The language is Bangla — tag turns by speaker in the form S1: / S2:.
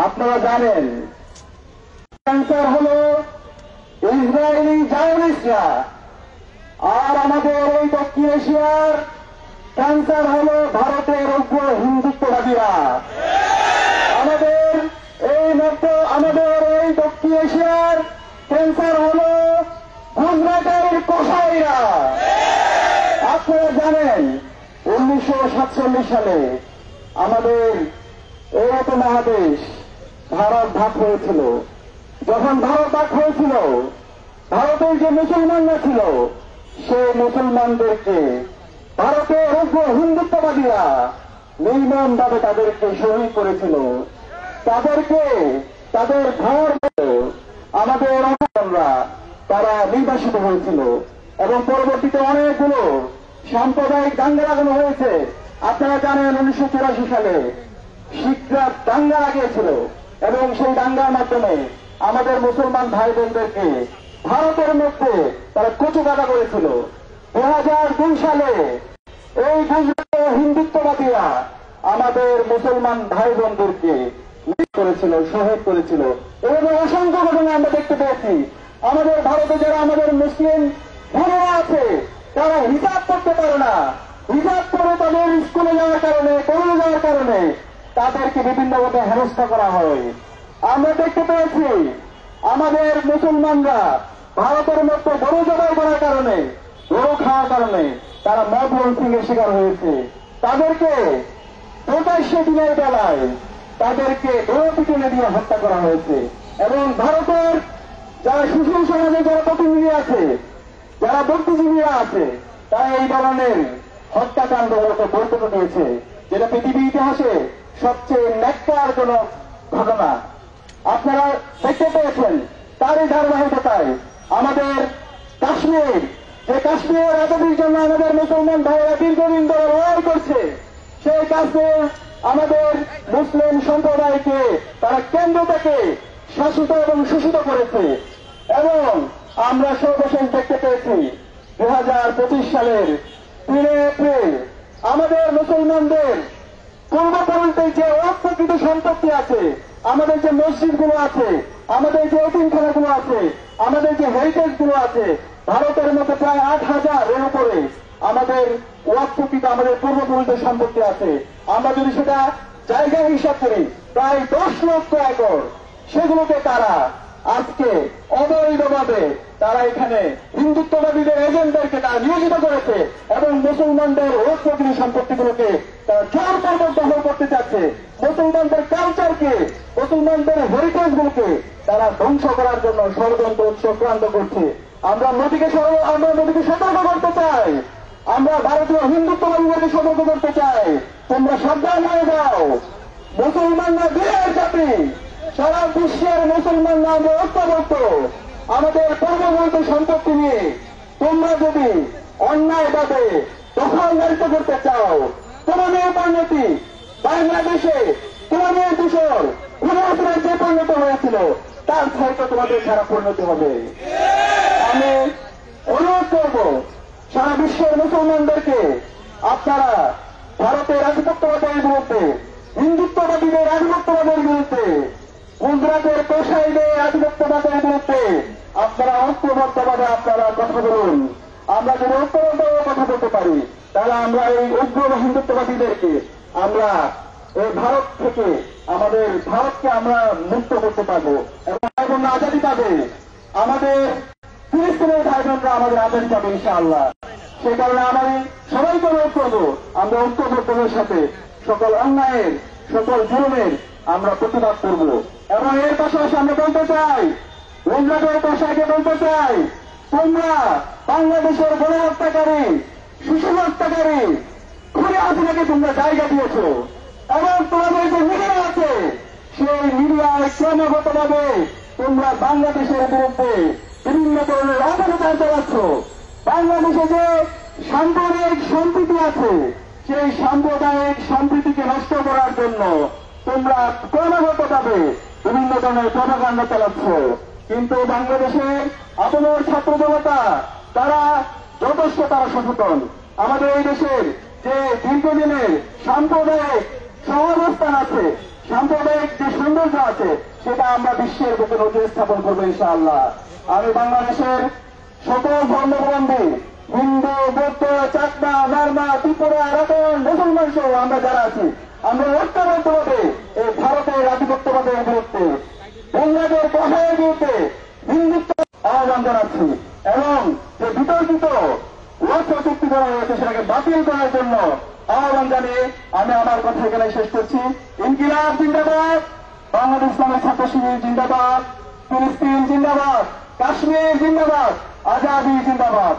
S1: আপনারা জানেন ক্যান্সার হল ইসরায়েলি জায়নিস্টরা, আর আমাদের এই দক্ষিণ এশিয়ার ক্যান্সার হল ভারতের উগ্র হিন্দুত্ববাদীরা। আমাদের এই দক্ষিণ এশিয়ার ক্যান্সার হল গুজরাটের কসাইরা। আপনারা জানেন 1947 সালে আমাদের এই উপমহাদেশ ভারত ভাগ হয়েছিল। যখন ভারত ভাগ হয়েছিল, ভারতের যে মুসলমানরা ছিল সেই মুসলমানদেরকে ভারতের উগ্র হিন্দুত্ববাদীরা নির্মমভাবে তাদেরকে শহীদ করেছিল। তাদেরকে তাদের ঘর আমাদের অন্যরা তারা নির্বাসিত হয়েছিল এবং পরবর্তীতে অনেকগুলো সাম্প্রদায়িক দাঙ্গা লাগানো হয়েছে। আপনারা জানেন 1984 সালে শিখরা দাঙ্গা লাগিয়েছিল এবং সেই দাঙ্গার মাধ্যমে আমাদের মুসলমান ভাই বোনদেরকে ভারতের মধ্যে তারা কচুকাটা করেছিল। 2002 সালে এই গুজরাটের হিন্দুত্ববাদীরা আমাদের মুসলমান ভাই বোনদেরকে করেছিল, শহীদ করেছিল। এভাবে অসংখ্য ঘটনা আমরা দেখতে পেয়েছি। আমাদের ভারতে যারা আমাদের মুসলিম ভাইরা আছে তারা হিসাব করতে পারে না। হিসাব করে তাদের স্কুলে যাওয়ার কারণে, কলেজে যাওয়ার কারণে তাদেরকে বিভিন্নভাবে হেনস্থা করা হয়। আমরা দেখতে পেয়েছি আমাদের মুসলমানরা ভারতের মধ্যে গরু জবাই করার কারণে, গরু খাওয়ার কারণে তারা মদ লঞ্চিংয়ের শিকার হয়েছে। তাদেরকে প্রকাশ্যে দিনের বেলায় তাদেরকে গণপিটুনি দিয়ে হত্যা করা হয়েছে। এবং ভারতের যারা সুশীল সমাজে যারা প্রতিনিধি আছে, যারা বুদ্ধিজীবীরা আছে, তারা এই ধরনের হত্যাকাণ্ডগুলোকে বৈধতা দিয়েছে, যেটা পৃথিবীর ইতিহাসে সবচেয়ে ন্যাক্কারজনক ঘটনা। আপনারা দেখতে পেয়েছেন তারই ধারাবাহিকতায় আমাদের কাশ্মীর, যে কাশ্মীর আজাদির জন্য আমাদের মুসলমান ভাইয়েরা দীর্ঘদিন ধরে লড়াই করছে, সেই কাশ্মীর আমাদের মুসলিম সম্প্রদায়কে তারা কেন্দ্র থেকে শাসিত এবং শোষিত করেছে। এবং আমরা সর্বশেষ দেখতে পেয়েছি 2025 সালের 3 এপ্রিল আমাদের মুসলমানদের পূর্বপুরুষদের যে অপ্রকৃত সম্পত্তি আছে, আমাদের যে মসজিদগুলো আছে, আমাদের যে এতিমখানাগুলো আছে, আমাদের যে হেরিটেজগুলো আছে, ভারতের মধ্যে প্রায় 8,000 এর উপরে আমাদের অপ্রকৃত আমাদের পূর্বপুরুষদের সম্পত্তি আছে। আমরা যদি সেটা জায়গা হিসাব করি প্রায় 10 লক্ষ একর, সেগুলোকে তারা আজকে অবৈধভাবে তারা এখানে হিন্দুত্ববাদীদের এজেন্টদেরকে তারা নিয়োজিত করেছে এবং মুসলমানদের অপ্রকৃত সম্পত্তিগুলোকে তারা জোরপূর্বক দখল করতে চাচ্ছে। মুসলমানদের কালচারকে, মুসলমানদের হেরিটেজগুলোকে তারা ধ্বংস করার জন্য ষড়যন্ত্র চক্রান্ত করছে। আমরা মোদীকে সতর্ক করতে চাই, আমরা ভারতীয় হিন্দুত্ববাদীদেরকে সতর্ক করতে চাই, তোমরা সাবধান হয়ে যাও। মুসলমানরা বিরাট জাতি, সারা বিশ্বের মুসলমানরা আমরা ঐক্যবদ্ধ। আমাদের পূর্ববর্তী সম্পত্তি নিয়ে তোমরা যদি অন্যায়ভাবে দখলদারিত্ব করতে চাও, তোমাদের পরিণতি বাংলাদেশে তোমাদের দূষণ ঘুরে যে পরিণত হয়েছিল তার হয়তো তোমাদের সারা পরিণতি হবে। আমি অনুরোধ করব সারা বিশ্বের মুসলমানদেরকে, আপনারা ভারতের আধিপত্যবাদের বিরুদ্ধে, হিন্দুত্ববাদীদের আধিপত্যবাদের বিরুদ্ধে, গুজরাটের কসাইদের আধিপত্যবাদের বিরুদ্ধে আপনারা ঐক্যবদ্ধভাবে আপনারা কথা বলুন। আমরা যদি ঐক্যবদ্ধভাবে কথা বলতে পারি তাহলে আমরা এই উগ্র হিন্দুত্ববাদীদেরকে আমরা এই ভারত থেকে, আমাদের ভারতকে আমরা মুক্ত করতে পারবো এবং ভাই বোনরা আজাদি পাবে। আমাদের ফিলিস্তিনের ভাই বোনরা আমাদের আজাদি পাবে ইনশাআল্লাহ। সেই কারণে আমি সবাইকে অনুরোধ করবো আমরা ঐক্যবদ্ধতার সাথে সকল অন্যায়ের, সকল জুলুমের আমরা প্রতিবাদ করব। এবং এর পাশাপাশি আমরা বলতে চাই, গুজরাটের কসাইকে বলতে চাই, তোমরা বাংলাদেশের গণহত্যাকারী, শিশু হত্যাকারী খুনে হাসিনাকে তোমরা জায়গা দিয়েছ এবং তোমাদের যে মিডিয়া আছে সেই মিডিয়ায় ক্রমাগতভাবে তোমরা বাংলাদেশের বিরুদ্ধে বিভিন্ন ধরনের অপপ্রচার চালাচ্ছ। বাংলাদেশে যে সাম্প্রদায়িক সম্প্রীতি আছে সেই সাম্প্রদায়িক সম্প্রীতিকে নষ্ট করার জন্য তোমরা ক্রমাগতভাবে বিভিন্ন ধরনের প্রপাগান্ডা চালাচ্ছ। কিন্তু বাংলাদেশের আপনার ছাত্র জনতা তারা যথেষ্ট তারা সচেতন। আমাদের এই দেশের যে দীর্ঘদিনের সাম্প্রদায়িক সহাবস্থান আছে সাম্প্রদায়িক যে সৌন্দর্য আছে সেটা আমরা বিশ্বের বুকে নজর স্থাপন করবো ইনশাআল্লাহ। আমি বাংলাদেশের সকল ধর্মাবলম্বী হিন্দু, বৌদ্ধ, চাকমা, মারমা, ত্রিপুরা, রাবণ, মুসলমান সহ আমরা যারা আছি, আমরা ঐক্যবদ্ধভাবে এই ভারতের আধিপত্যবাদের বিরুদ্ধে, বাংলাদেশের কষায়ের বিরুদ্ধে হিন্দুত্ব আহ্বান জানাচ্ছি এবং যে বিতর্কিত লক্ষ্য চুক্তি করা হয়েছে সেটাকে বাতিল করার জন্য আহ্বান জানিয়ে আমি আমার কথা এখানে শেষ করছি। ইনকিলাব জিন্দাবাদ, বাংলাদেশ ইসলামের ছাত্র শিবির জিন্দাবাদ, ফিলিস্তিন জিন্দাবাদ, কাশ্মীর জিন্দাবাদ, আজাদি জিন্দাবাদ।